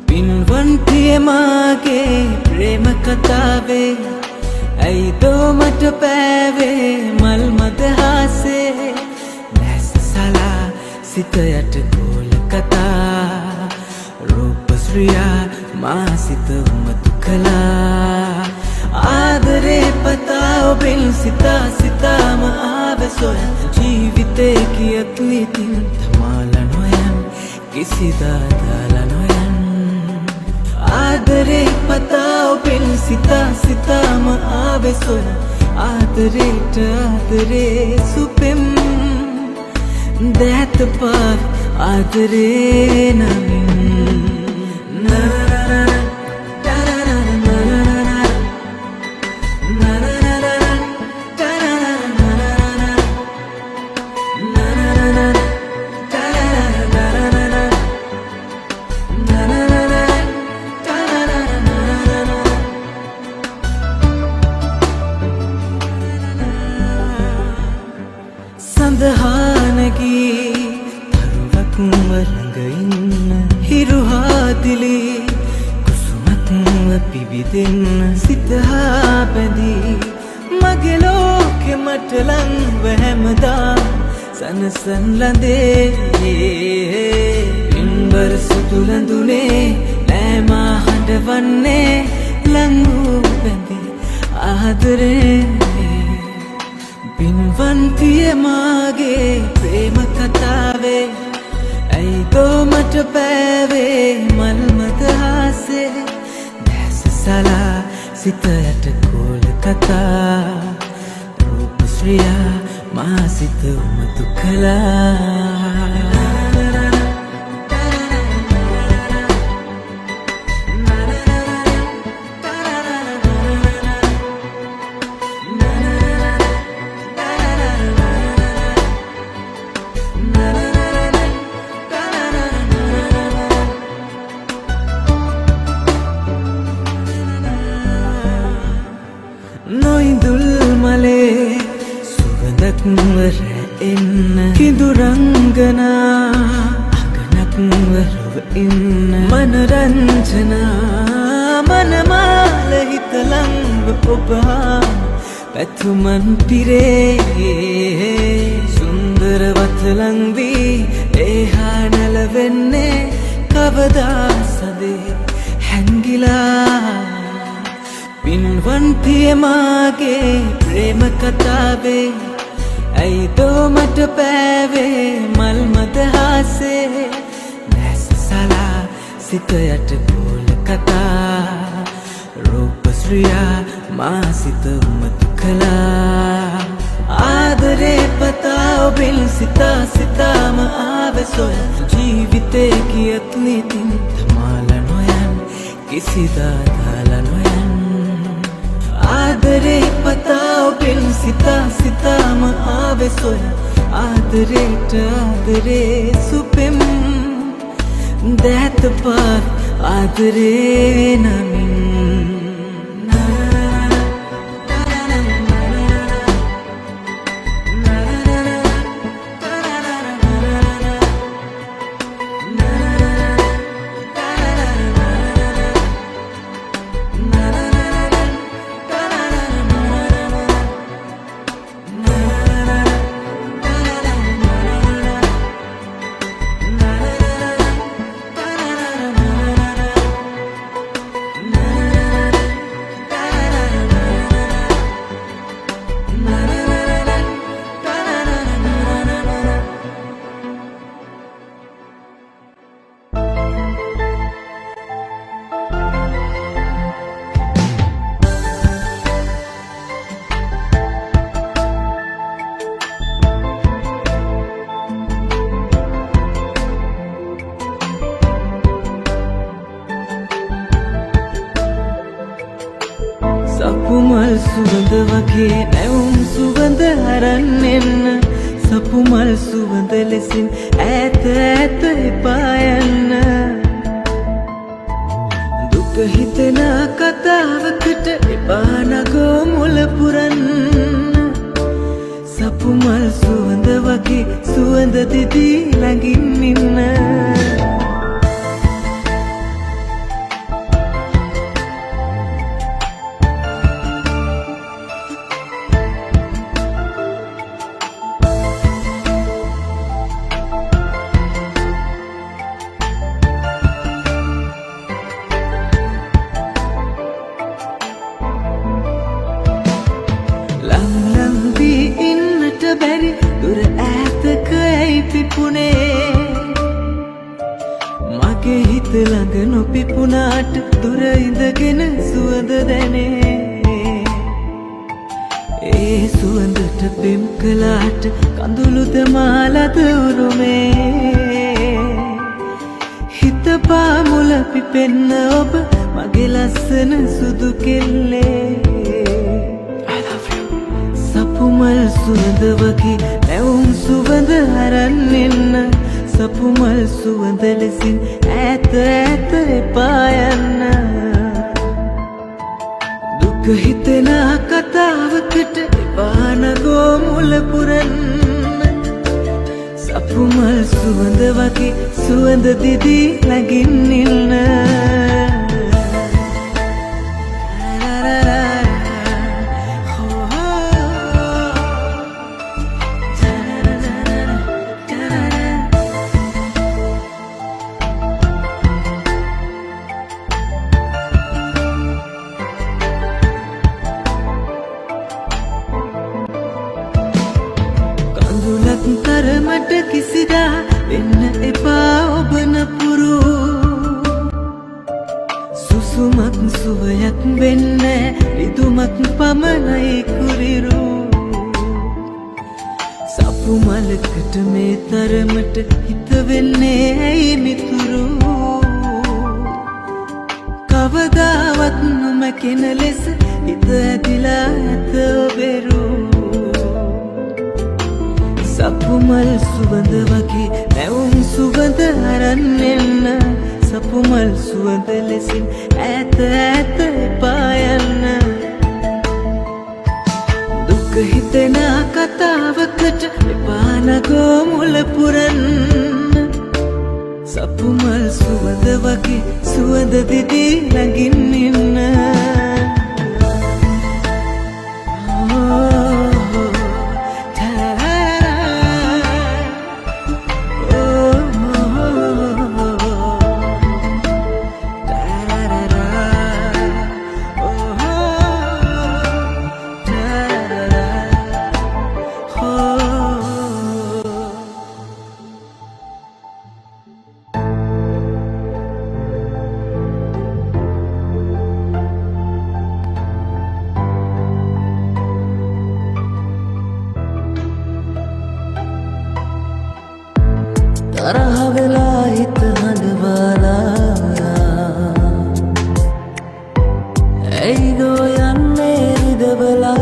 පින්වන්තිය මාගේ ප්‍රේම කතාවේ ඇයි දෝ මට පෑවේ මල් මදහසේ නැස සලා සිත යට ගෝල කතා රූපශ්‍රියා මා සිත උමතු කළා ආදරේ පතා ඔබෙන් සිතා සිතාම ආවේ සොය ජීවිතේ කියත් නිතින් තමාල නොයන් කිසිදා දාලා නොයන් ආදරේ පතා ඔබෙන් සිතා සිතාම ආවේ සොය ආදරේට ආදරේ සුපෙම් දැත පාත් ආදරේ නමින් සඳහානගී තරුවක්ම රඟඉන්න හිරුහාදිලි කුසුමක්ම පිබිදෙන්න සිතහා බැඳී මගේ ලෝකෙ මට ලංව හැමදා සනසන් ලඳේ පින්බර සුදුලඳුනේ නෑමා හඬවන්නේ ලංවූ බැඳී ආදරේ පින්වන්තිය මාගේ ප්‍රේම කතාවේ ඇයි දෝ මට පෑවේ මල් මදහසේ දැස සලා සිත යට ගෝල කතා රූපශ්‍රියා මා සිත උමතු කළා නොයිඳුල් මලේ සුවඳක්ම රැෙන්න කිඳුරංගනා අගනක්ම රොව ඉන්න මනරංජනා මනමාල හිතලංව ඔබහා පැතුමන් පිරේ සුන්දර වතලංවී ඒහා නැලවෙන්නේ කවදා සදේ හැංගිලා පින්වන්තිය මාගේ ප්‍රේම කතාවේ ඇයි දෝ මට පෑවේ මල් මදහසේ නැස සලා සිත යට ගෝල කතා රූපශ්‍රියා මා සිත උමතු කළා ආදරේ පතා ඔබෙන් සිතා සිතාම ආවේ සොය ජීවිතේ කියත් නිතින් තමාල නොයන් කිසිදා දාලා නොයන් ආදරේ පතා ඔබෙන් සිතා සිතාම ආවේ සොය ආදරේට ආදරේ සුපෙම් දැත පාත් ආදරේ නමින් සපුමල් සුවඳ වගේ නැවුම් සුවඳ අරන් එන්න සපුමල් සුවඳ ලෙසින් ඈත ඈත එපා යන්න දුක හිතෙන කතාවකට එපා නගෝ මුල පුරන්න සපුමල් සුවඳ වගේ සුවඳ දිදී ළඟින් ඉන්න බැරි දුර ඈතක ඇයි පිපුණේ මගේ හිත ළඟ නොපිපුණාට දුර ඉඳගෙන සුවඳ දැනේ ඒ සුවඳට පෙම් කළාට කඳුළුද මාලද උරුමේ හිත පාමුල පිපෙන්න ඔබ මගේ ලස්සන සුදු කෙල්ලේ සපුමල් සුවඳ වගේ නැවුම් සුවඳ අරන් එන්න සපුමල් සුවඳ ලෙසින් ඈත ඈත එපා යන්න දුක හිතෙන කතාවකට එපා නගෝ මුල පුරන්න සපුමල් සුවඳ වගේ සුවඳ දිදී ළඟින් ඉන්න තරමට කිසිදා වෙන්න එපා ඔබ නපුරු සුසුමක් සුවයක් වෙන්න රිදුමක් පමණයි කුරිරු සපුමලකට මේ තරමට හිත වෙන්නේ ඇයි මිතුරු කවදාවත් නොමැකෙන ලෙස හිත ඇදිලා ඇත ඔබෙරු සපුමල් සුවඳ වගේ නැවුම් සුවඳ අරන් එන්න සපුමල් සුවඳ ලෙසින් ඈත ඈත එපා යන්න දුක හිතෙන කතාවකට එපා නගෝ මුල පුරන්න සපුමල් සුවඳ වගේ සුවඳ දිදී ළඟින් ඉන්න තරහ වෙලා හිත හඬවලා ඇයි ගෝ යන්නේ රිදවලා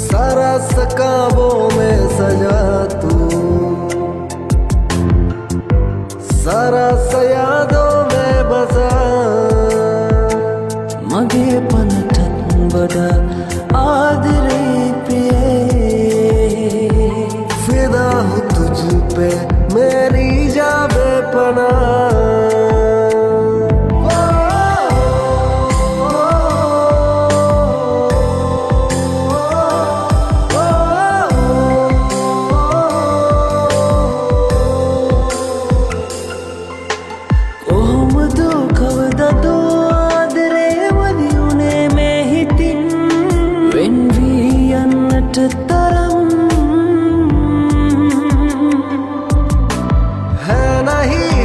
सारा सकाबों में सजा तू सारा सयादों में बसा मगे पनठत बड़ा आदरे प्रिय फिदा हूँ तुझ पे मेरी जा बेपनाह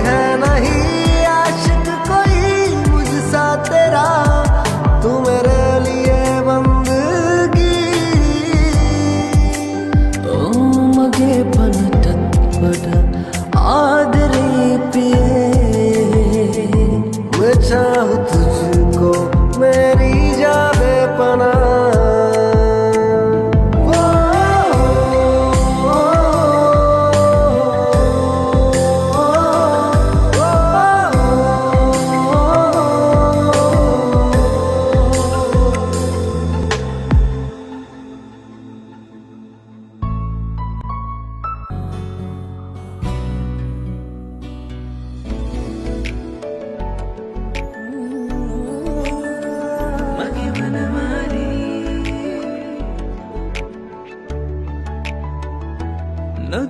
है नहीं आशिक कोई मुझसा तेरा तू मेरे लिए बंदगी ओ मगे पनठत बड़ा आदरे पिए मैं चाहूँ तुझे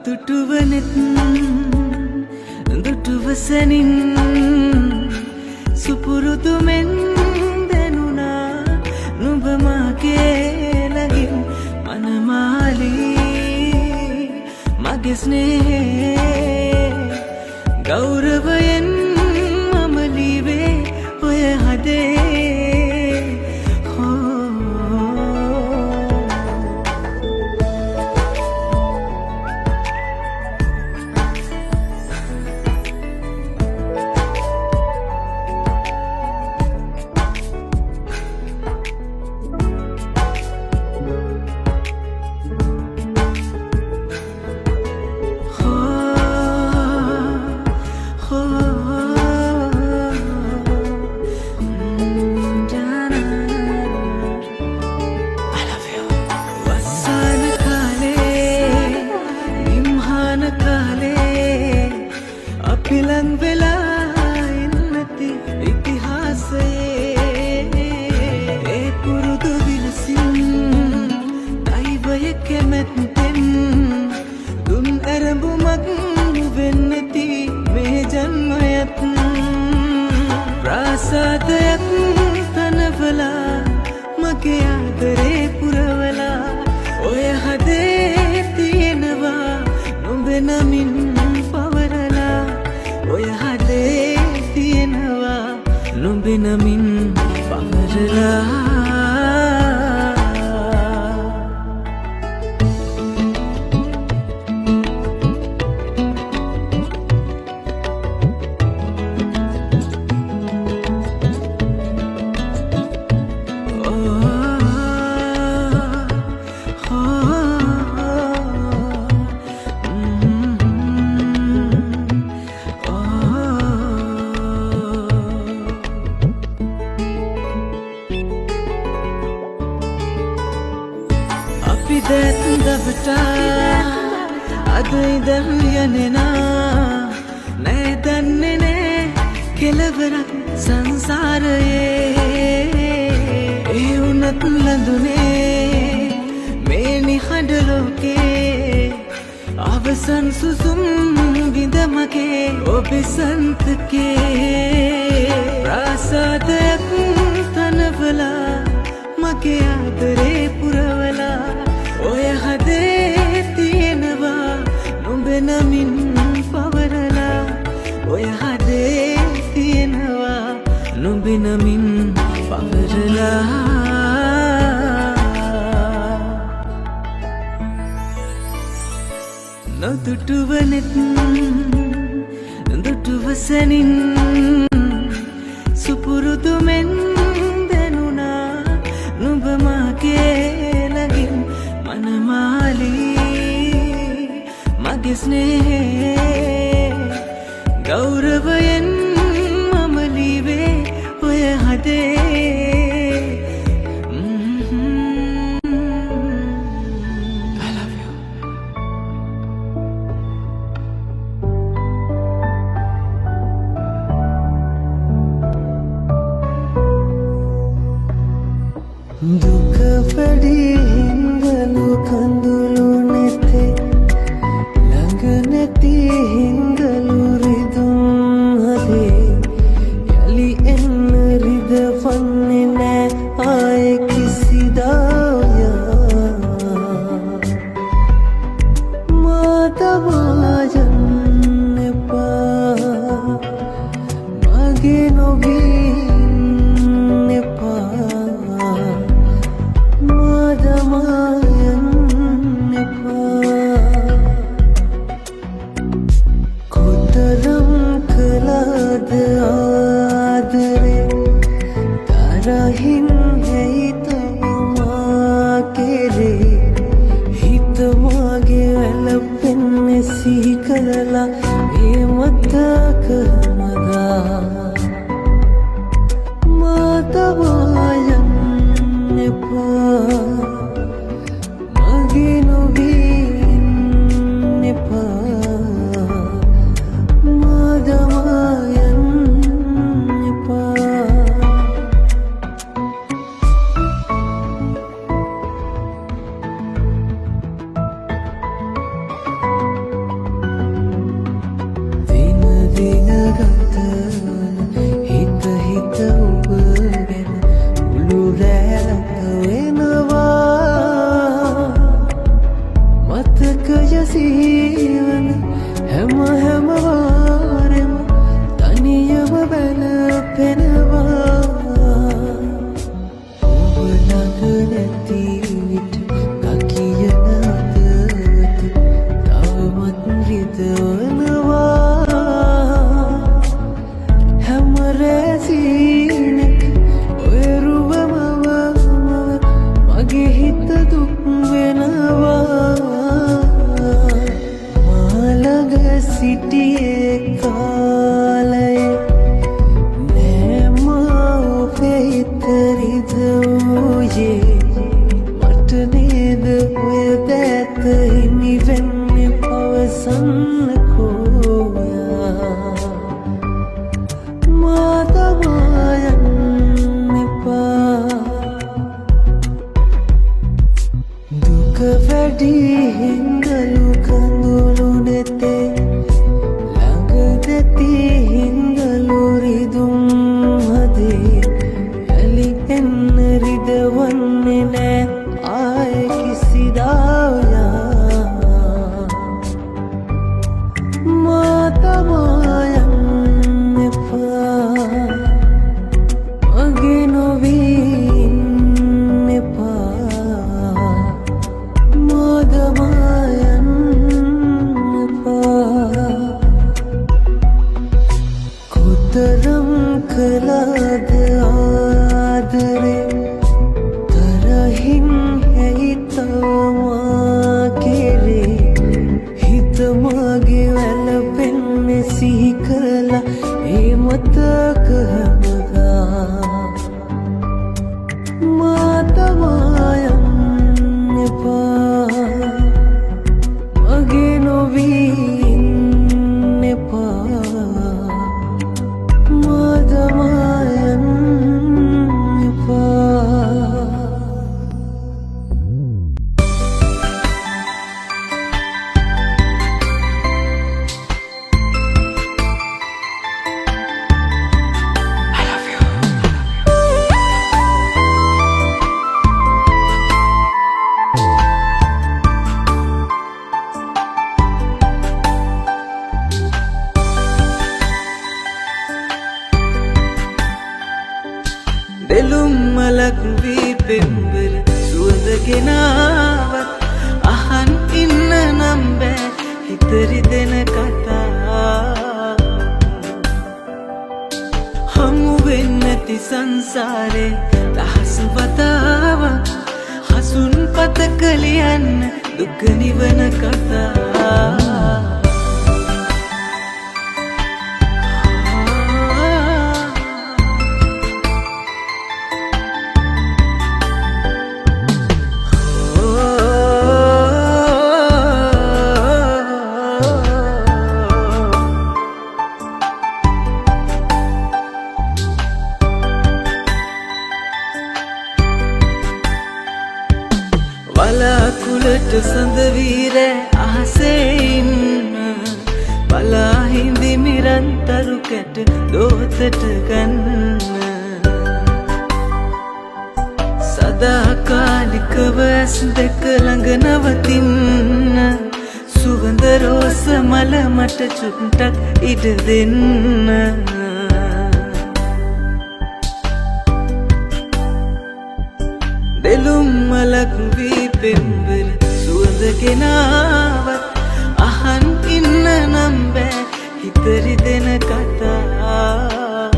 නොදුටුවනෙත් දුටුවසනින් සුපුරුදුමෙන් දැනුණා නුඹ මාගේ ළඟින් මනමාලී මගේ ස්නේහේ ගෞරවයෙන් මම ලීවේ ඔය හදේ පිලන් වෙලා ඉන්නති ඉතිහාසයේ ඒ පුරුදු විලසින් දෛවය කැමැත්තෙන් දුන් ඇරඹුමක් වෙන්නති මේ ජන්මයත් ප්‍රාසාදයක් තනවලා මගේ ආදරේ පුරවලා ඔය හදේ තියෙනවා නුඹ නමින් ඔය හදේ තියෙනවා නුඹ නමින් පවරලා දැත් දවටා අද ඉදන් යනෙනා නෑ දන්නේ නෑ කෙලවරක් සංසාරයේ ඒ වුණත් ලඳුනේ මේ නිහඬ ලෝකේ අවසන් සුසුම් විඳ මගේ ඔබේ සන්තකේ ප්‍රාසාදයක් තනවලා මගේ ආදරේ පුරවලා ඔය හදේ තියෙනවා නුඹ නමින් පවරලා ඔය හදේ තියෙනවා නුඹ නමින් පවරලා නොදුටුවනෙත් දුටුවසනින් සුපුරුදුමෙන් දැනුණා නුඹ මාගේ ළඟින් මනමාලී මගේ ස්නේහේ ගෞරවයෙන් මම ලීවේ ඔය හදේ දුක වැඩි හින්දලු කඳුළු නැතේ ළඟ නැති හින්දලු රිදුම් හදේ යලි එන්න රිදවන්නේ නෑ ආයේ කිසිදායා මාතවා යන්න එපා මගේ නොවීන්න එපා කොතරම් කළාද ආදරේ තරහින් හිතමා කෙරේ හිත මාගේ වැළපෙන්නේ සිහි කරලා ඒ මතක මගා රැසීනක ඔය රුවමව මගේ හිත දුක් වෙනවා මාළඟ සිටියේ කාලයේ නෑම ඔබේ හිත රිදවූයේ මට නේද ඔය දැත හිමි වෙන්නේ පවසන්නකෝ මාතමායන් එපා දුක වැඩි හින්දලු කඳුළු නෙතේ ළඟ දෙති හින්දලු රිදුම් හදේ ඇලි එන්න රිදවන්නේ නෑ ආය කිසිදාවයා මාතමායන් මගේ නොවීන් එපා මෝදමායන් එපා කොතරම් කළාද ආදරේ තරහින් ඇහිතවා කෙරේ හිත මගේ වැළපෙන්නේ සිහි කළා ඒ මතක හැමදා මාතමායන් එපා මගේ නොවීන් එපා මාතමායන් එපා දෙලුම් මලක් වී පෙම්බර සුවඳ ගෙනාවත් අහන් ඉන්න නම් බෑ හිත රිදෙන කතා හමු වෙන්නේ නැති සංසාරේ දහස් වතාවක් හසුන් පතක ලියන්න දුක නිවන කතා වලාකුළට සඳ වීරෑ අහසේ ඉන්න බලා හිඳි මිරන්තරු කැට දෝතට ගන්න සදාකාලිකව ඇස් දෙක ළඟ නවතින්න සුවඳ රෝස මල මට චුට්ටක් ඉඩ දෙන්න දෙලුම් මලක් වී පෙම්බර සුවඳ ගෙනාවත් අහන් ඉන්න නම් බෑ හිත රිදෙන කතා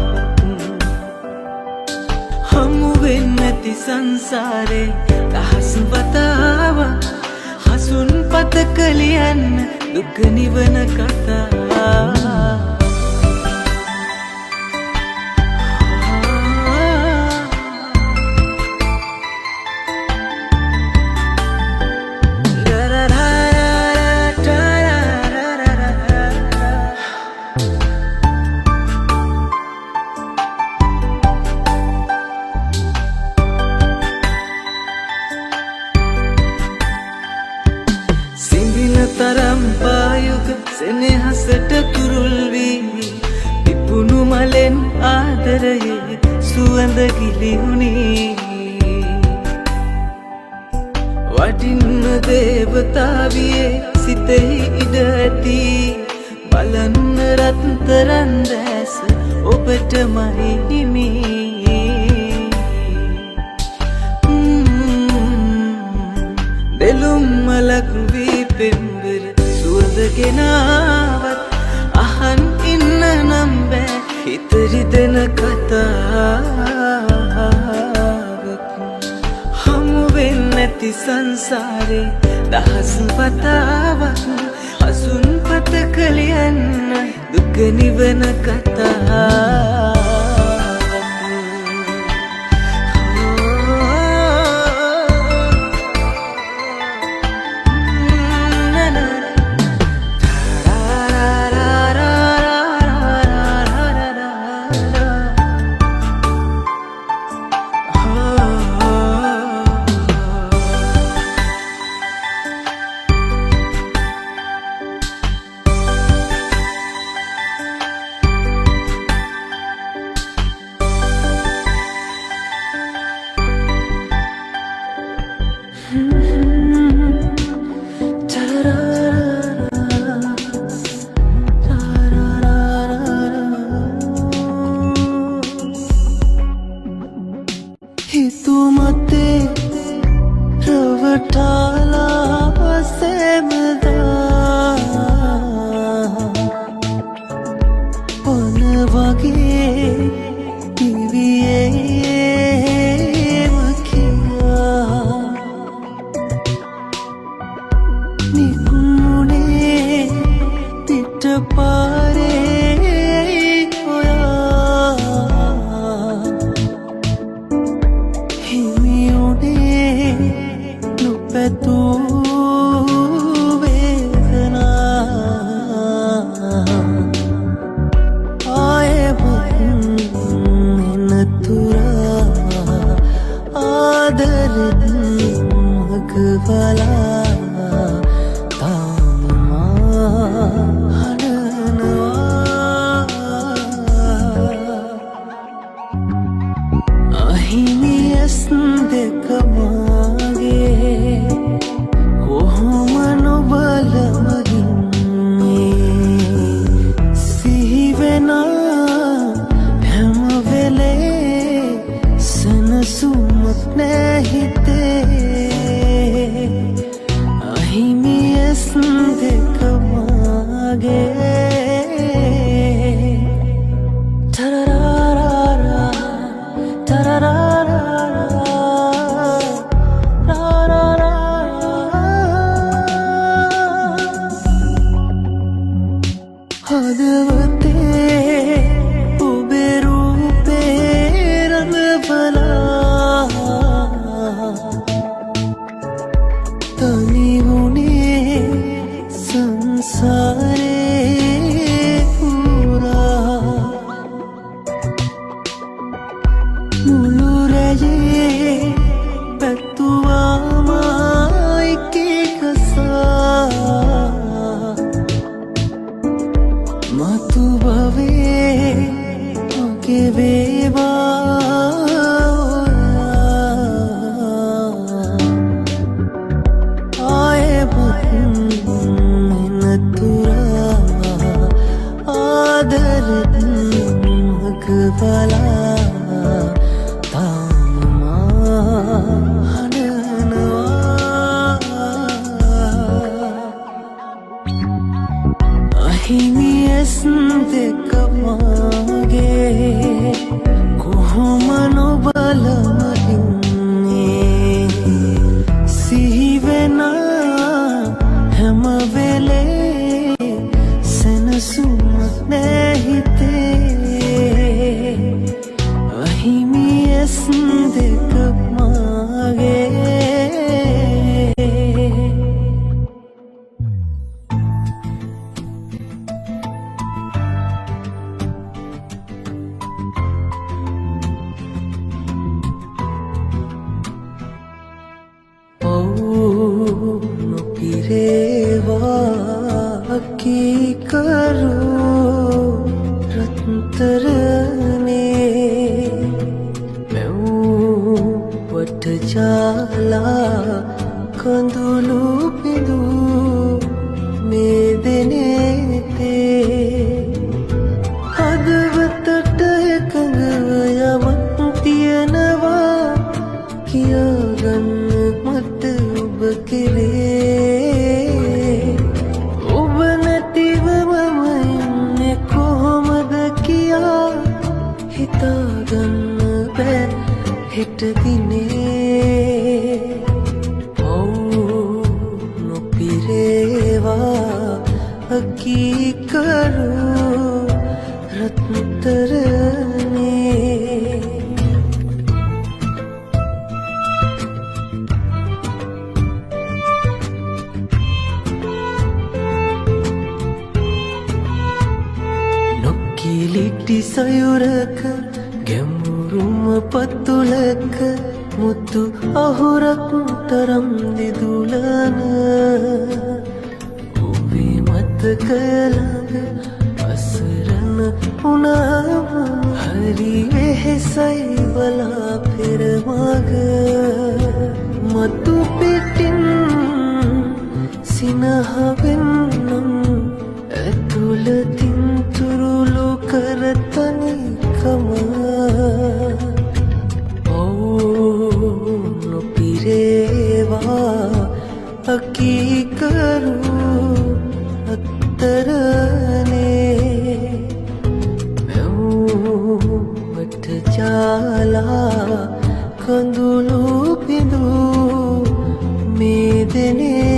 හමු වෙන්නේ නැති සංසාරේ දහස් වතාවක් හසුන් පතක ලියන්න දුක නිවන කතා තරම් පායුක සෙනෙහසට තුරුල් වී පිපුණු මලෙන් ආදරයේ සුවඳ ගිලිහුණි වටින්න දේවතාවියේ සිතෙහි ඉඩ ඇති බලන්න රත්තරන් දැස ඔබටමයි හිමි දෙලුම් මලක් වී පෙම්බර සුවඳ ගෙනාවත් අහන් ඉන්න නම් බෑ හිත රිදෙන කතාවක් හමු වෙන්නේ නැති සංසාරේ දහස් වතාවක් අසුන් පතක ලියන්න දුක නිවන කතාවක් හිතුමතේ රවටාලා සෙමදා පන වගේ දිවියේම කියා නිකුණේ පිටපාරේ ඔයා හිමියුනේ නොපැතූ වේදනා ආයෙත් නතුරා ආදරෙන් මගවලා අහිමියස් දෙක මාගේ කොහොම නොබලමගින්නේ සිහිවෙන හැම වෙලේ සනසුමක් නෑ හිතේ අහිමියස් දෙක මාගේ හදවතේ ඔබේ රූපේ රඟවලා තනි වුණේ සංසාරේ පුරා මුළු රැයේ පැතුවාම එකකසා මතු භවේ මගේ වේවා ආයෙත් නතුරා ආදරෙන් මගවලා අහිමියස් දෙක මාගේ කොහොම නොබලමගින්නේ සිහිවෙන හැම වෙලේ සනසුමක් නෑ හිතේ අහිමියස් දෙක මාගේ නොපිරේවා කීකරු රත්තරනේ මෙව් වටජාලා කඳුළු පිදු මේ දෙනේතේ හදවතට එකඟව යමක් තියනවා කියාගන්න මට ඔබ කෙරේ ඔබ නැතිව මම ඉන්නේ කොහොමද කියා හිතා කියාගන්න බෑ හෙට දිනේ නොපිරේවා අකීකරු රත්තරනේ නොකිලිටි සයුරක ගැඹුරුම පතුලක මුතු අහුරක් තරම් දිදුලන ඔබේ මතක ළඟ අසරණ වුණාම හරි වෙහෙසයි බලා පෙරමග මතු පිටින් සිනහවෙන්නම් ඇතුළතින් තුරුළු කරතනිකම නොපිරේවා අකීකරු අත්තරනේ මැව්වට ජාලා කඳුළු පිඳු මේ දෙනේ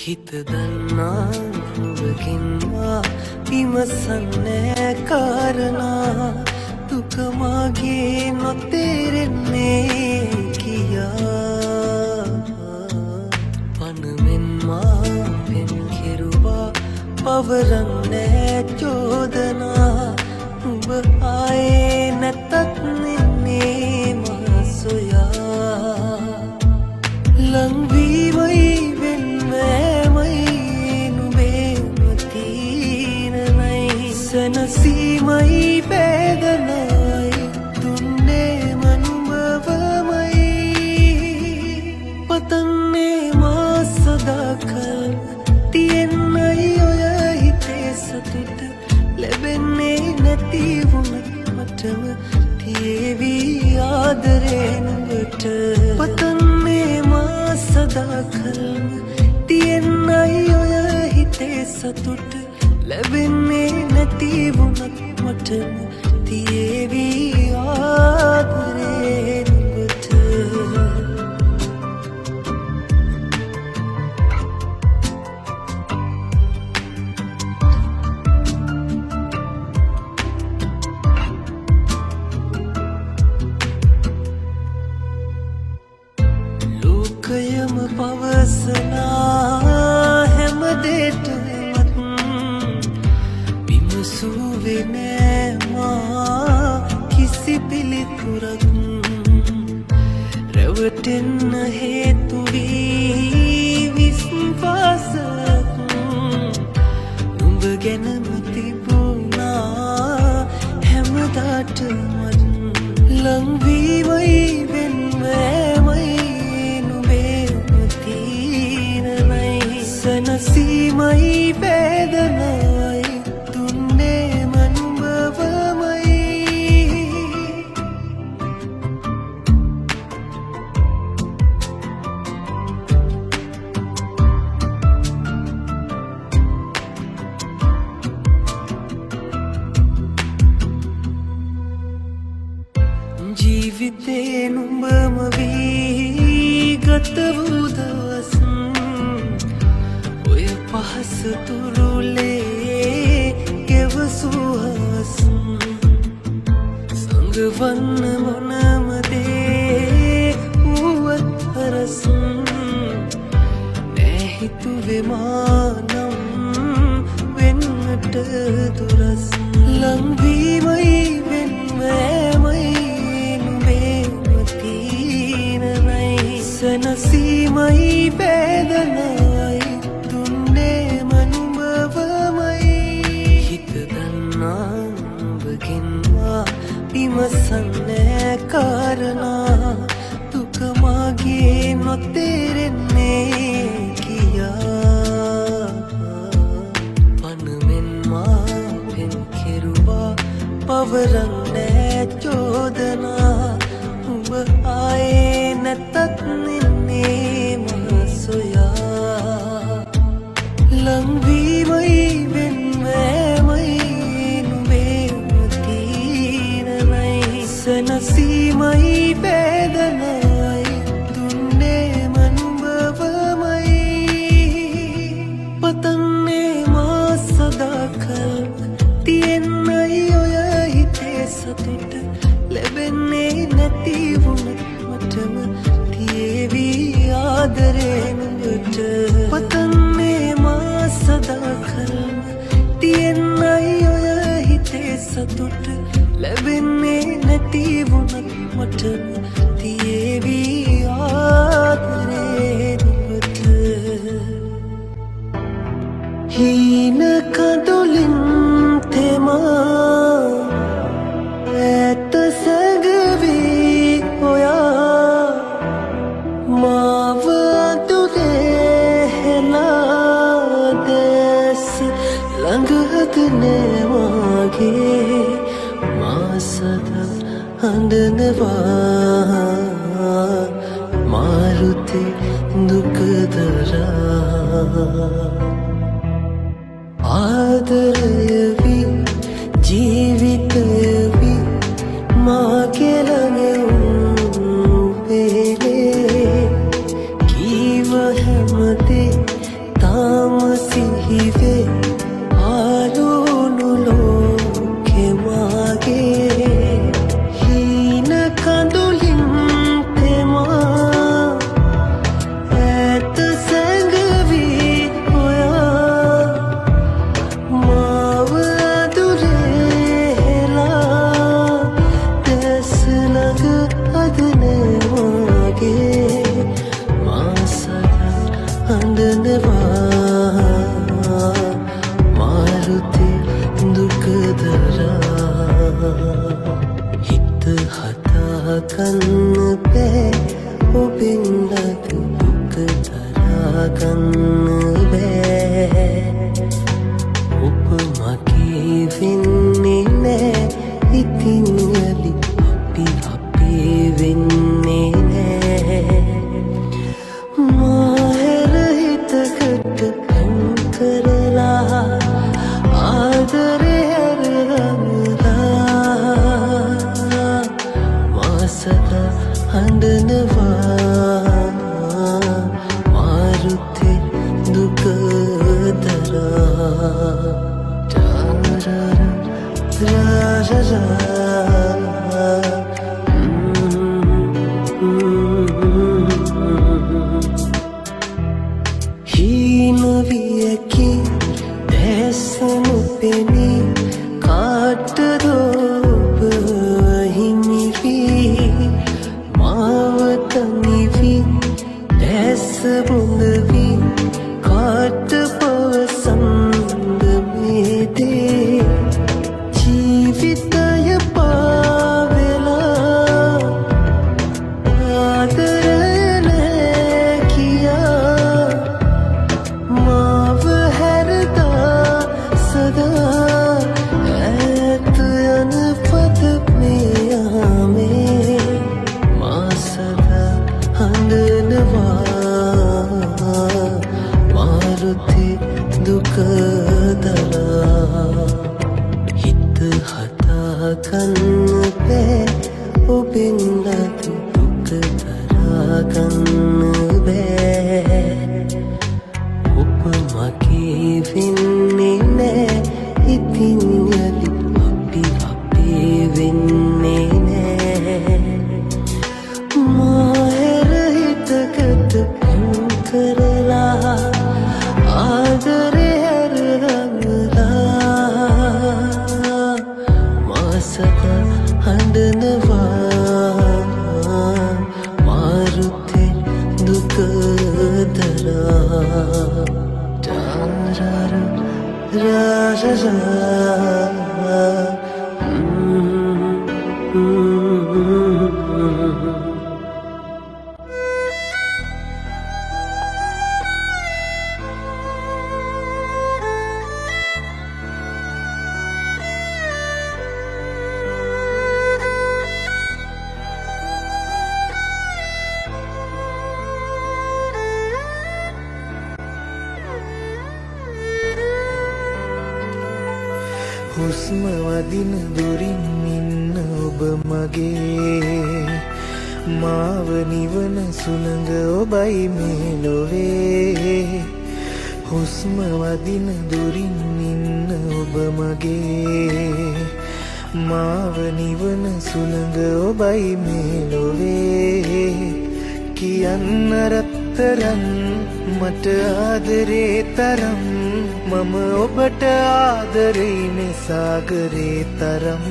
හිත දන්නා ඔබගෙන්වා විමසන්නේ කාරණා දුක මාගේ නොතේරෙන්නේ කියා පනමෙන් මා පෙන් කෙරුවා පවරන්නේ චෝදනා ඔබ ආයේ නැතත් නෙන්නේ මා සොයා ලංවීමයි සනසීමයි වේදනයි දුන්නේ මනුඹවමයි පතන්නේ මා සදාකල් තියෙන්නයි ඔය හිතේ සතුට ලැබෙන්නේ නැති වුණත් මටම තියේවි ආදරේ නුඹට පතන්නේ මා සදාකල්ම තියෙන්නයි ඔය හිතේ සතුට ලැබෙන්නේ නැති වුණත් මටම තියේවි ආදරේ නුඹට ලෝකයම පවසනා හැම දෙයකම සුවේ නෑ මා කිසි පිළිතුරක් රැවටෙන්න හේතු වී විශ්වාසක් නුඹ ගැනම තිබුණා හැමදාටම ලංවීමයි වෙන්වෑමයි නුඹේම තීරණයි සනසීමයි වේදනයි ජීවිතේ නුඹම වී ගත වූ දවස් ඔය පහස තුරුලේ ගෙවසූ හවස් සඟවන්න මොනම දේ වුවත් හරස් නෑ හිතුවේ මානම් වෙන්නට දුරස් ලංවීමයි වෙන්වෑමයි සනසීමයි වේදනයි දුන්නේ මනුඹවමයි හිත දන්නා ඔබගෙන්වා විමසන්නේ කාරණා දුක මාගේ නොතේරෙන්නේ කියා පනමෙන් මාපෙන් කෙරුවා පවරන්නේ චෝදනා උඹ ආයේ නැතත් නින්නේ මා සොයා ලංවීමයි වෙන්වෑමයි නුඹේ තීරණයි සනසීමයි වේදනයි දුන්නේ මනුඹවමයි පතන්නේ මා සදාකල් තියෙන්නයි ඔය හිතේ සතුට ලැබෙන්නේ නැති වුණත් මටම තියේවි ආදරේ නුඹට පතන්නේ මා සදාකල්ම තියෙන්නයි ඔය හිතේ සතුට ලැබෙන්නේ නැති වුණත් මටම තියේවි ආදරේ නුඹට හීන කඳුලින් තෙමා ඇත සැඟවී ඔයා මාව අඳුරේ හෙලා දැස් ළඟහදනේ මාගේ මා සදා හඬනවා මාරුතේ දුකදරා ආදරයවි ජීවිතයවි මාගේ ළඟ වේලේ කීව හැමදේ තාම සිහිවේ ආලුණු ලෝකෙ මාගේ හීන කඳුලින් තෙමා ඇත සැඟවී ඔයා මාව අඳුරේ හෙලා දැස් ළඟ අදනේ මාගේ මා සදා හඬනවා මාරුතේ දුකදරා හිත හදාගන්න බෑ ඔබෙන් ලද දුක දරාගන්න බෑ ඔබ මගේ වෙන්නේ නෑ ඉතින් යලි අපි අපේ වෙන්නේ නෑ මාහැර හිතකට පෙන් කරලා ආදරේ හැරගමලා මා සදා හඬනවා මාරුතේ දුකදරා හීනවියකි දැසනු පෙනී කාටදෝප හිමිවී මාවතනිවී දැස බොඳවී කාට පවසන්ද මේදේ ජීවිතය පාවෙලා ආදරේ කියා මාව හැරදා සදා ඈත යන පද මෙයාමේ මා සදා හඬනවා මාරුතේ දුකදරා හිත හදාගන්න බෑ ඔබෙන් ලද දුක දරාගන්න බෑ ඔබ මගේ වෙන්නේ නෑ ඉතින් යලි අපි අපේ වෙන්නේ නෑ මාහැර හිතකට පෙන් කරලා ආදරේ හැරගමලා මා සදා හඬනවා මාරුතේ හුස්ම වදින දුරින් ඉන්න ඔබ මගේ මාව නිවන සුළඟ ඔබයි මේ ලොවේ හුස්ම වදින දුරින් ඉන්න ඔබ මගේ මාව නිවන සුළඟ ඔබයි මේ ලොවේ කියන්න රත්තරන් මට ආදරේ තරම් මම ඔබට ආදරේ සාගරේ තරම්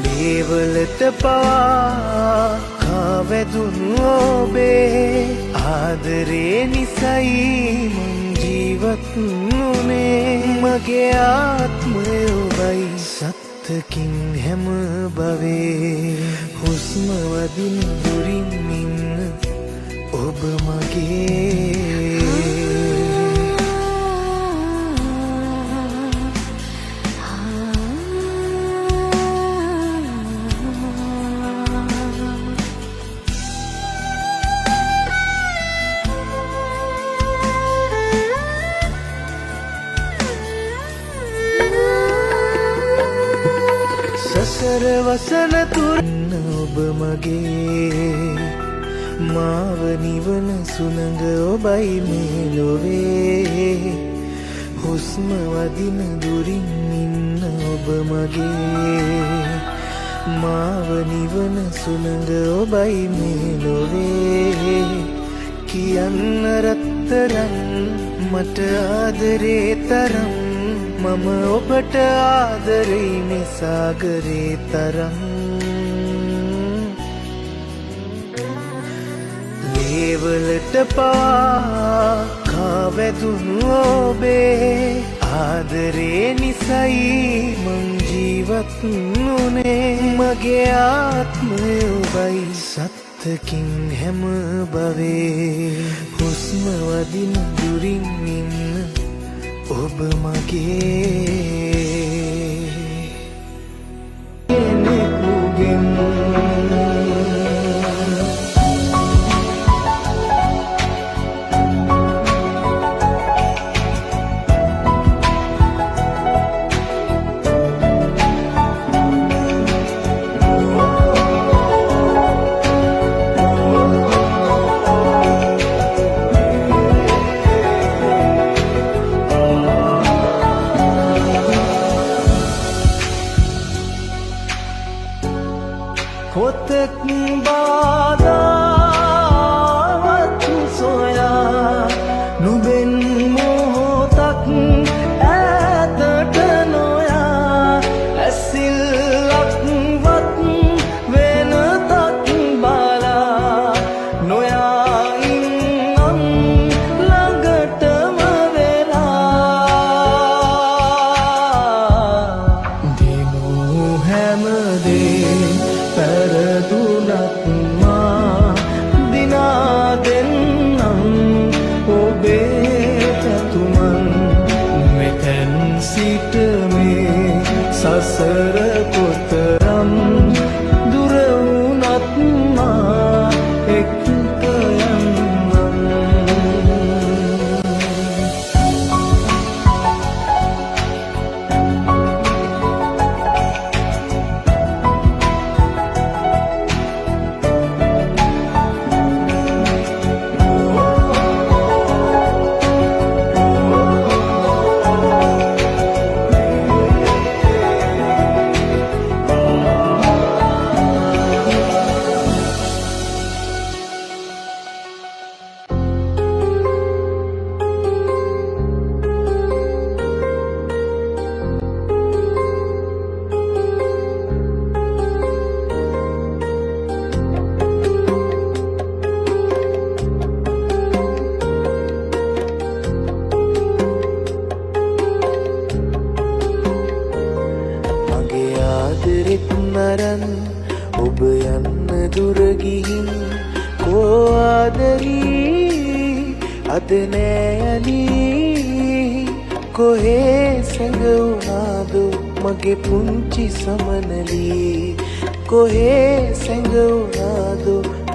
ලේවලට පවා කාවැදුණු ඔබේ ආදරේ නිසයි මං ජීවත් වුනේ මගේ ආත්මය ඔබයි සත්තකින් හැම භවේ හුස්ම වදින දුරින් ඉන්න ඔබ මගේ සසර වසන තුරන්න ඔබ මගේ මාව නිවන සුළඟ ඔබයි මේ ලොවේ හුස්ම වදින දුරින් ඉන්න ඔබ මගේ මාව නිවන සුළඟ ඔබයි මේ ලොවේ කියන්න රත්තරන් මට ආදරේ තරම් මම ඔබට ආදරේ සාගරේ තරම් ලේවලට පවා කාවැදුණු ඔබේ ආදරේ නිසයි මං ජීවත් වුනේ මගේ ආත්මය ඔබයි සත්තකින් හැම භවේ හුස්ම වදින දුරින් ඉන්න ඔබ මගේ කෙනෙකුගෙන් කොතෙක් බාධාවත් සොයා නුඹෙන් මොහොතක් ඈතට නොයා ඇසිල්ලක්වත් වෙනතක් බලා නොයා ඉන්නම් ළඟටම වෙලා දිනු හැමදේ පැරදුනත් මා දිනා දෙන්නම් ඔබේ පැතුමන් මෙතැන් සිට මේ සසර කොතරම් දුර වුණත් මා එක්ක යන්නම් නරන් ඔබ යන්න දුර ගිහින් කෝ ආදරී අද නෑලි කොහේ සැඟවුණාද මගේ පුංචි සමනලී කොහේ සැඟවුණාද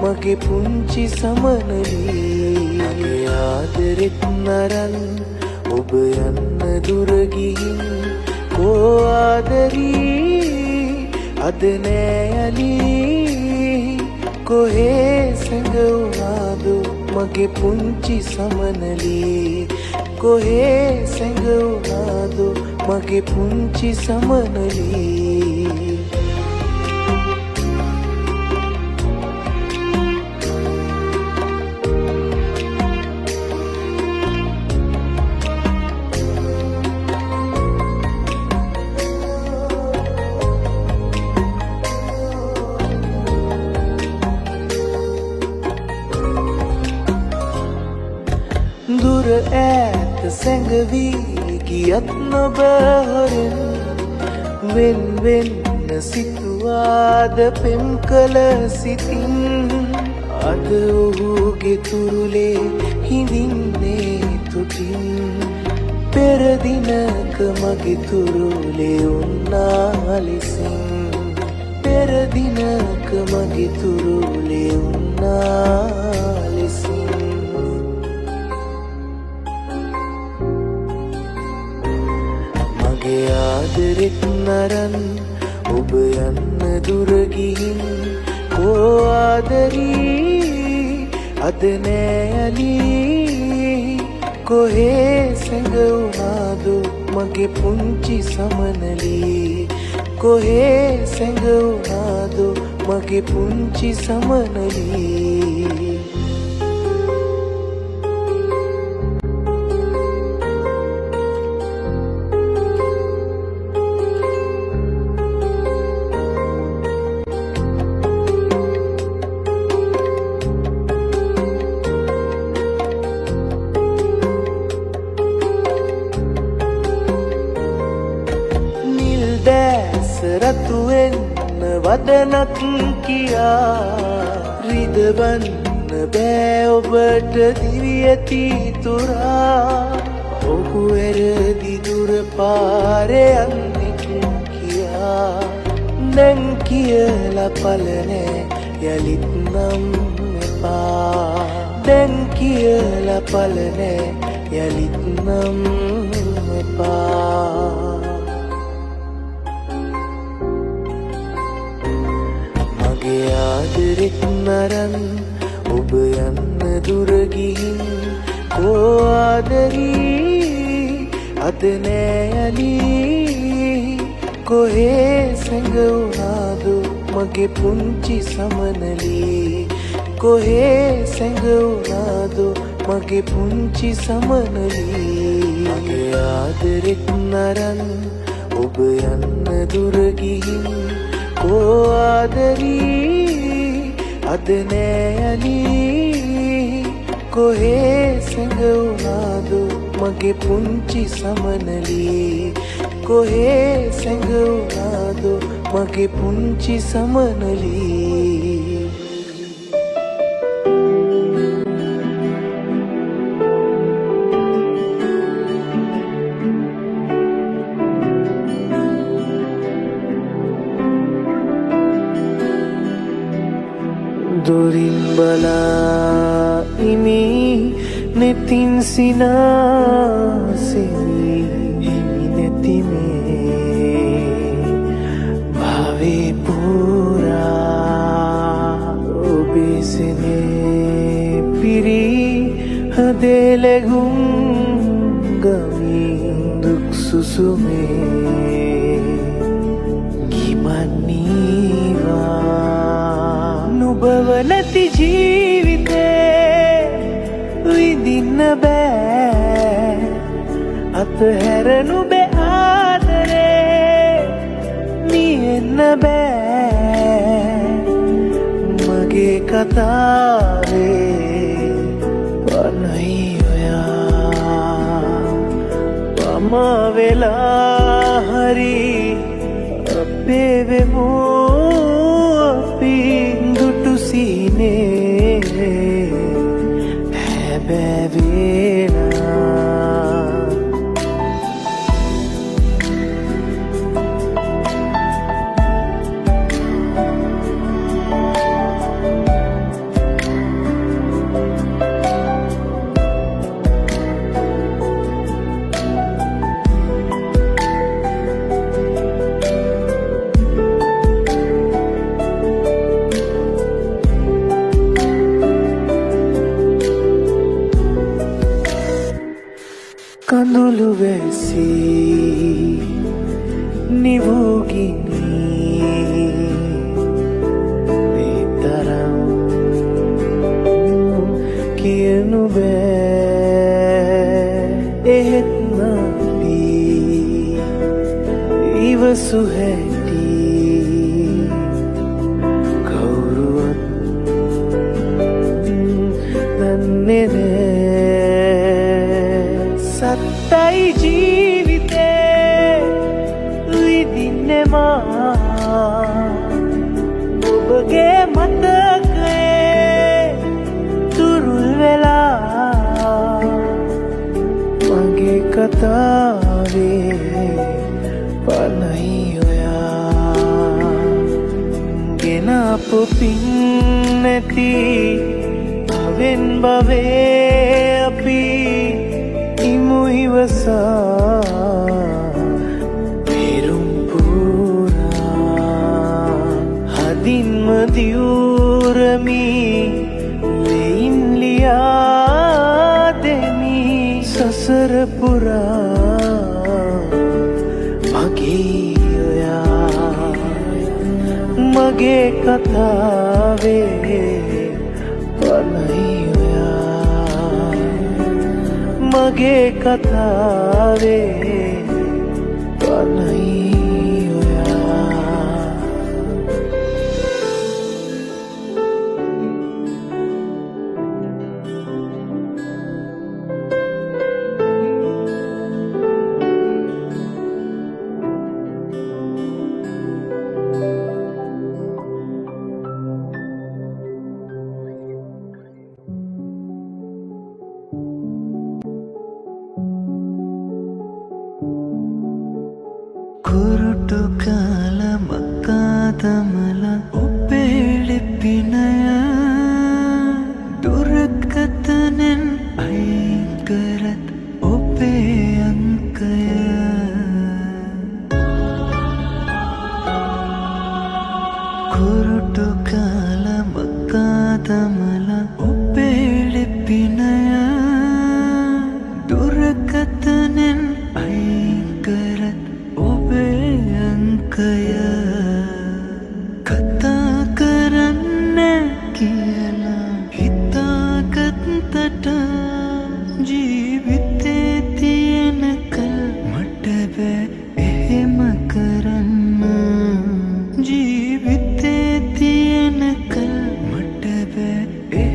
මගේ පුංචි සමනලී මගේ ආදරෙත් නරන් ඔබ යන්න දුර ගිහින් කෝ ආදරී අද නෑ යලි කොහේ සැඟවුණාද මගේ පුංචි සමනලී කොහේ සැඟවුණාද මගේ පුංචි සමනලී දුර ඈත සැඟවී ගියත් නොබ හොරෙන් වෙන් වෙන්න සිතුවාද පෙම් කළ සිතින් අද ඔහුගේ තුරුලේ හිඳින්නේ තුටින් පෙර දිනක මගේ තුරුලේ උන්නා ලෙසින් පෙර දිනක මගේ තුරුලේ උන්නා ලෙසින් මගේ ආදරෙත් නරන් ඔබ යන්න දුර ගිහින් කෝ ආදරී අද නෑ යලි කොහේ සැඟවුණාද මගේ පුංචි සමනලී කොහේ සැඟවුණාද මගේ පුංචි සමනලී රතු වෙන්න වදනක් කියා රිදවන්න බෑ ඔබට දිවියති තුරා ඔහු ඇරදි දුර පාරේ යන්නේ කියා දැන් කියලා පලනෑ යලිත් නම් එපා දැන් කියලා පලනෑ යලිත් නම් එපා මගේ ආදරෙත් නරන් ඔබ යන්න දුර ගිහින් කෝ ආදරී අද නෑ යලි කොහේ සැඟවුණාද මගේ පුංචි සමනලී කොහේ සැඟවුණාද මගේ පුංචි සමනලී මගේ ආදරෙත් නරන් ඔබ යන්න දුර ගිහින් කෝ ආදරී අද නෑ යලි කොහේ සැඟවුණාද මගේ පුංචි සමනලී කොහේ සැඟවුණාද මගේ පුංචි සමනලී දුරින් බලා ඉමි නෙතින් සිනාසෙමි හිමි නැති මේ භාවේ පුරා ඔබේ සෙනේ පිරි හදේ ලැගුම් ගමින් දුක් සුසුමේ කිමන්නීවා නුබව නැති ජීවිතේ විඳින්න බෑ අතහැර නුබේ ආදරේ නියෙන්න බෑ මගේ කතාවේ පනයි ඔයා පම වෙලා හරි අපේ වෙමු අපි දුටු සීනේ හැබැවෙලා කඳුළු වැසී නිවෝගිනී මේ තරම් කියනු බෑ එහෙත් නාදී ඉවසු හැටි කවුරුවත් දන්නේ නෑ සත්තයි ජීවිතේ විඳින්නේ මා ඔබගේ මතකයේ තුරුල් වෙලා මගේ කතාවේ පනයි ඔයා ගෙනාපු පින් නැති අවෙන් බවේ අපි ඉමු ඉවසා පෙරුම් පුරා හදින්ම දියුරමි ලෙයින් ලියා දෙමි සසර පුරා මගේ ඔයා මගේ කතාවේ පනයි ඔයා මගේ කතාවේ පනයි ඔයා කුරුටු කාල මක්කාදමල ඔබේ ලිපිනය දුරකථනෙන් අයින් කරත් ඔබේ අංකය කුරුටු කාල මක්කාදමල ඔබේ ලිපිනය දුරකථනෙන් අයින් කරත් ඔබේ අංකය කතා කරන්න කියලා හිතාගත්තට ජීවිතේ තියෙනකල් මට බෑ එහෙම කරන්න ජීවිතේ තියෙනකල් මට බෑ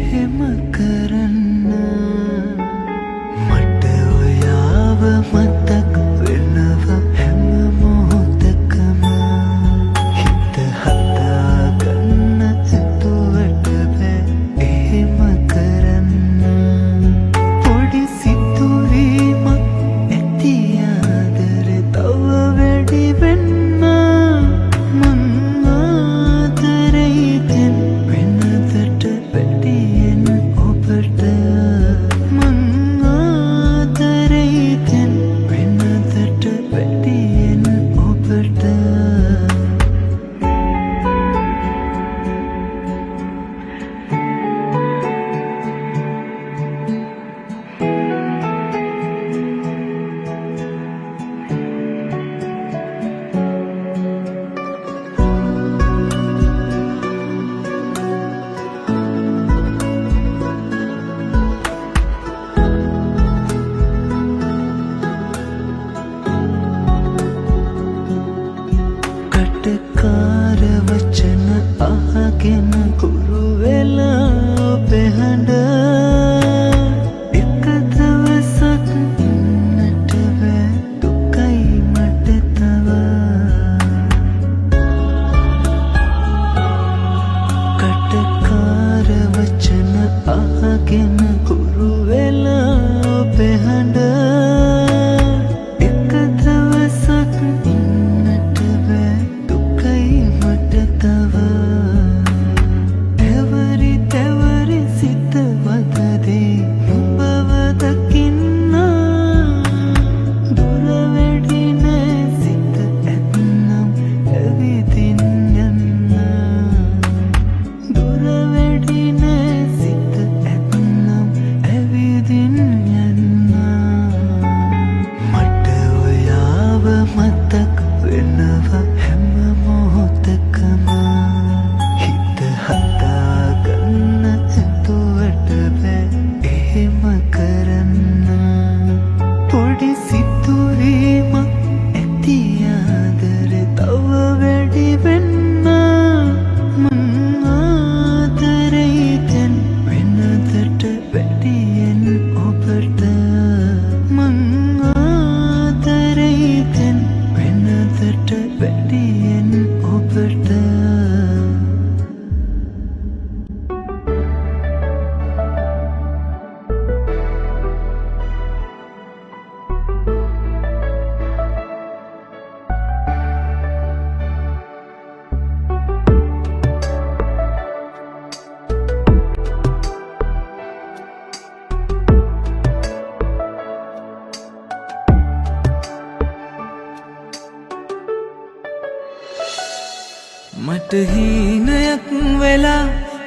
මට හීනයක් වෙලා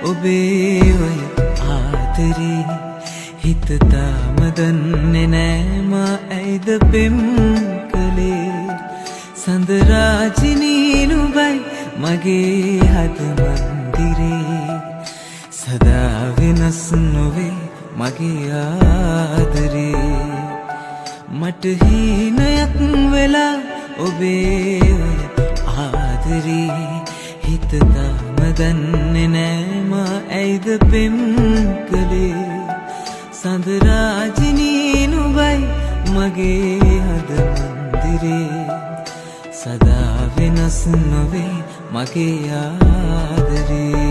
ඔබේ ඔය ආදරේ හිත තාම දන්නේ නෑ මා ඇයිද පෙම් කළේ සඳරාජිනී නුඹයි මගේ හද මන්දිරේ සදා වෙනස් නොවේ මගේ ආදරේ මට හීනයක් වෙලා ඔබේ ඔය ආදරේ හිත තාම දන්නේ නෑ මා ඇයිද පෙම් කළේ සඳරාජිනී නුඹයි මගේ හද මන්දිරේ සදා වෙනස් නොවේ මගේ ආදරේ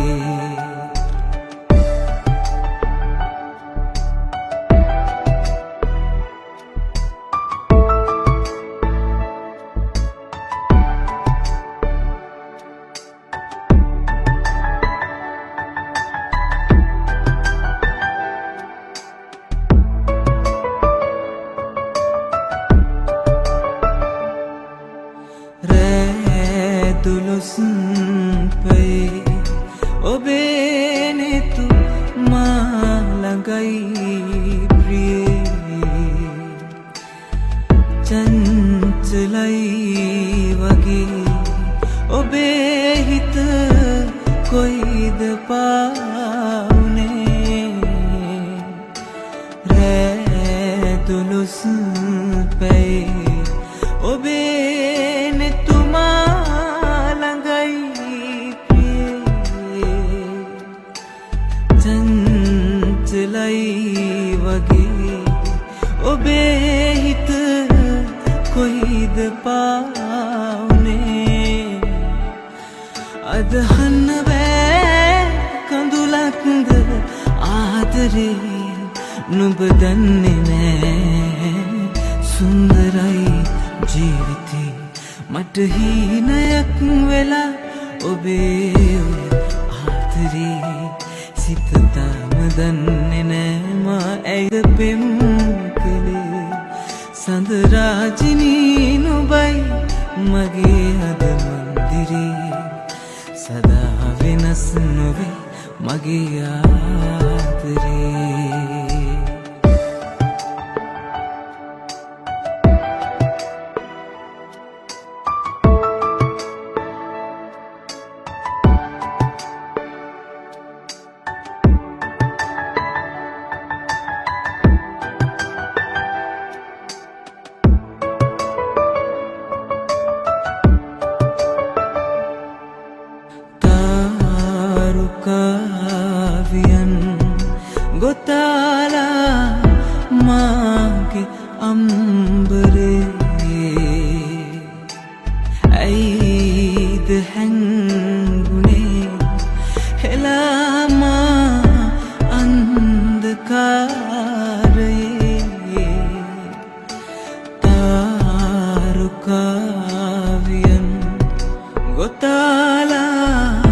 දුලොස්පේ ඔබේ නෙතු මා ළඟයි ප්‍රියේ චංචලයි වගේ ඔබේ හිත කොයිද පාවුනේ රෑ දුලොස්පේ ඔබේ නෙතු චංචලයි වගේ ඔබේ හිත කොයිද පාවුනේ අදහන්න බෑ කඳුලක්ද ආදරේ නුඹ දන්නේ නෑ සුන්දරයි ජීවිතේ මට හීනයක් වෙලා ඔබේ ආදරේ සිත තාම දන්නේ නෑ මා ඇයිද පෙම් කළේ සඳරාජිනී නුඹයි මගේ හද මන්දිරේ සදා වෙනස් නොවේ මගේ ආදරේ කාවියන් ගොතාලා මාගේ අම්බරේ ඇයිද හැංගුනේ හෙලාමා අන්ධකාරයේ තාරුකාවියන් ගොතාලා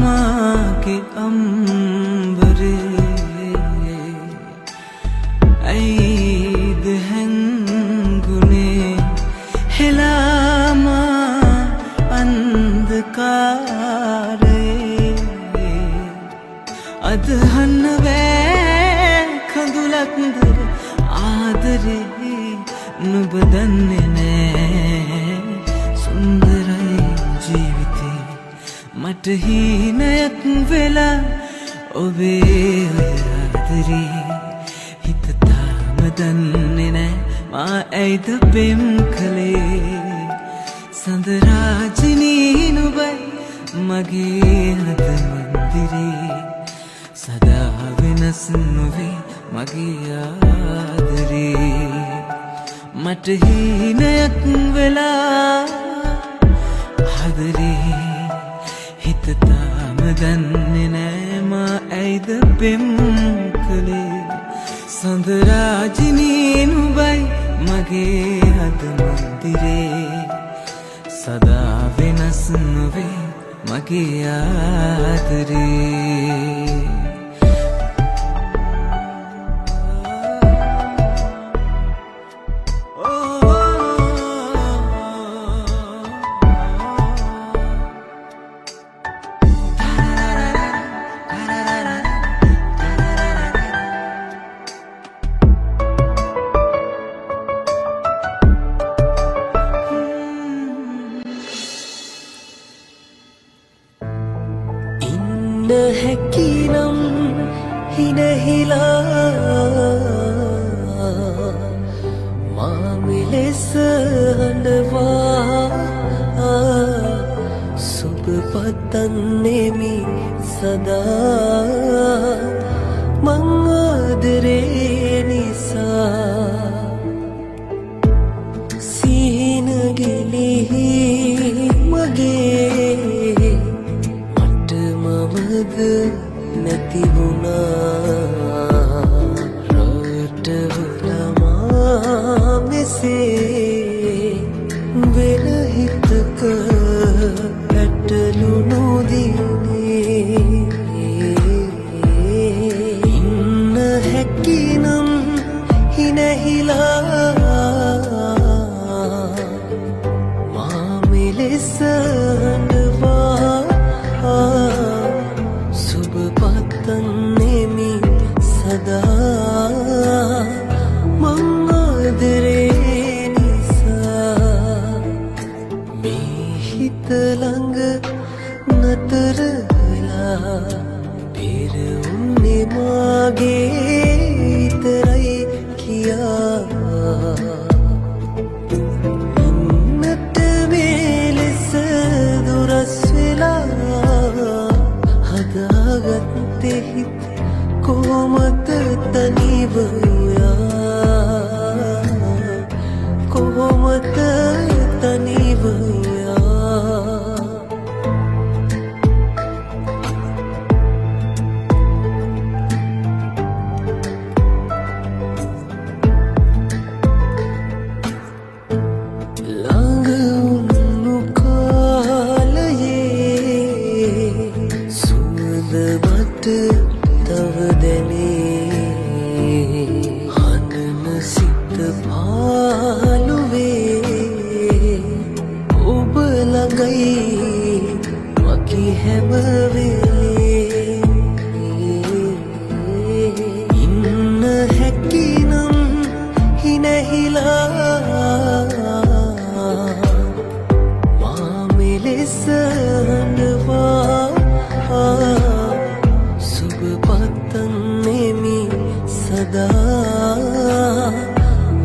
මාගේ අම්බරේ ඇයිද හැංගුනේ හෙලාමා අන්ධකාරයේ අදහන්න බෑ කඳුලක්ද ආදරේ නුඹ දන්නේ නෑ සුන්දරයි ජීවිතේ මට හීනයක් වෙලා ඔබේ ආදරේ හිත තාම දන්නේ නෑ මා ඇයිද පෙම් කළේ සඳරාජිනී නුඹයි මගේ හද මන්දිරේ සදා වෙනස් නොවේ මගේ ආදරේ මට හීනයක් වෙලා ආදරේ හිත තාම දන්නේ නෑ මා ඇයිද පෙම් කළේ සඳරාජිනී නුඹයි මගේ හද මන්දිරේ සදා වෙනස් නොවේ මගේ ආදරේ හැකිනම් හිනහිලා මා මෙලෙස හඬවා සුබ පතන්නෙමි සදා මං ආදරේ නිසා සිහින ගිලිහි මගේ මට මමද නැති වුණා රටවලමා මෙසේ වෙන හිතක පැටලු නොදිනේ ඉන්න හැකිනම් හිනහිලා මා මෙලෙස හඬවා සුබ පතන්නෙමි සදා මං ආදරේ නිසා මේ හිත ළඟ නතර වෙලා පෙර උන්නේ මාගේ විතරයි කියා ඉන්නට මෙලෙස දුරස් වෙලා හදාගත්තේ හිත කොහොමද තනිව යා කොහොමද තනිව යා ළඟ වුණු කාලයේ සුවඳ මට තව දැනේ හඬන සිත පාළුවේ ඔබ ළඟයි මගේ හැම වෙලේ ඉන්න හැකිනම් හිනහිලා මා මෙලෙස හඬවා සුබ පතන්නෙමි සදා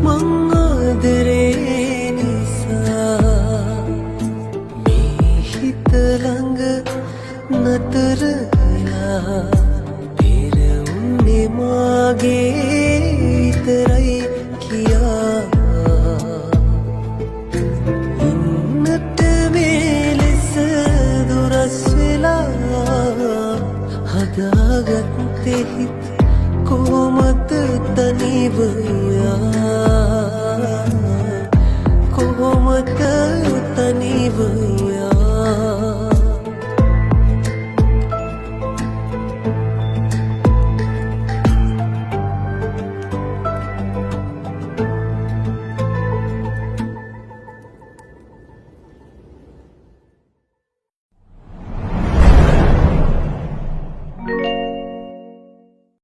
මං ආදරේ නිසා මේ හිත ළඟ නතර වෙලා පෙර උන්නේ මාගේ විතරයි කියා ඉන්නට මෙලෙස දුරස් වෙලා හදාගත්තේ හිත කොහොමද තනිව යා කොහොමද තනිව යා